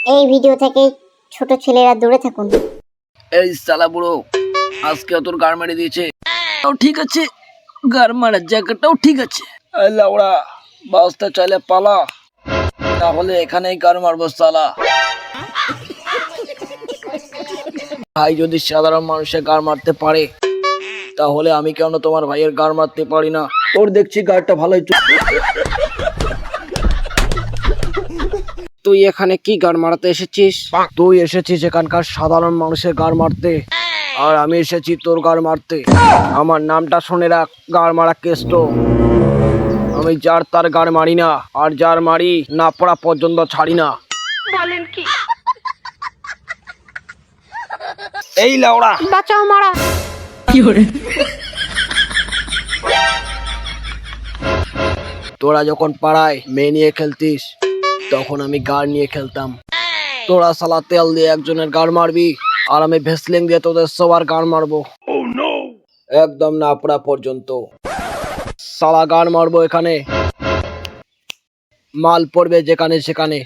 এই ভিডিও থেকে ছোট ছেলেরা দূরে থাকুন। এই সালা বুড়ো, আজকে তোর গাড় মারি দিয়েছে। তাও ঠিক আছে, গাড় মারার জায়গাটাও ঠিক আছে। এই লাউড়া, বাসটা চাইলে পালা, তাহলে এখানেই গাড় মারবো সালা। ভাই যদি সাধারণ মানুষের গাড় মারতে পারে, তাহলে আমি কেন তোমার ভাইয়ের গাড় মারতে পারি না? তোর দেখছি গাড়টা ভালোই তুই এখানে কি গান মারাতে এসেছিস? তুই এসেছিস এখানকার সাধারণ মানুষের গাড় মারতে, আর আমি এসেছি তোর গাড় মারতে। আমার নামটা শুনে রাখ, গাড় মারা কেষ্ট। আমি যার তার গাড় মারি না, আর যার মারি না পড়া পর্যন্ত ছাড়ি না। এই লাউড়া, বাঁচাও মারা। তোরা যখন পাড়ায় মেয়ে নিয়ে খেলতিস, তখন আমি গাড় নিয়ে খেলতাম। তোরা সালা তেল দিয়ে একজনের গাড় মারবি, আর আমি ভেসলিং দিয়ে তোদের সবার গাড় মারবো। একদম না পড়া পর্যন্ত সালা গাড় মারবো। এখানে মাল পড়বে যেখানে সেখানে।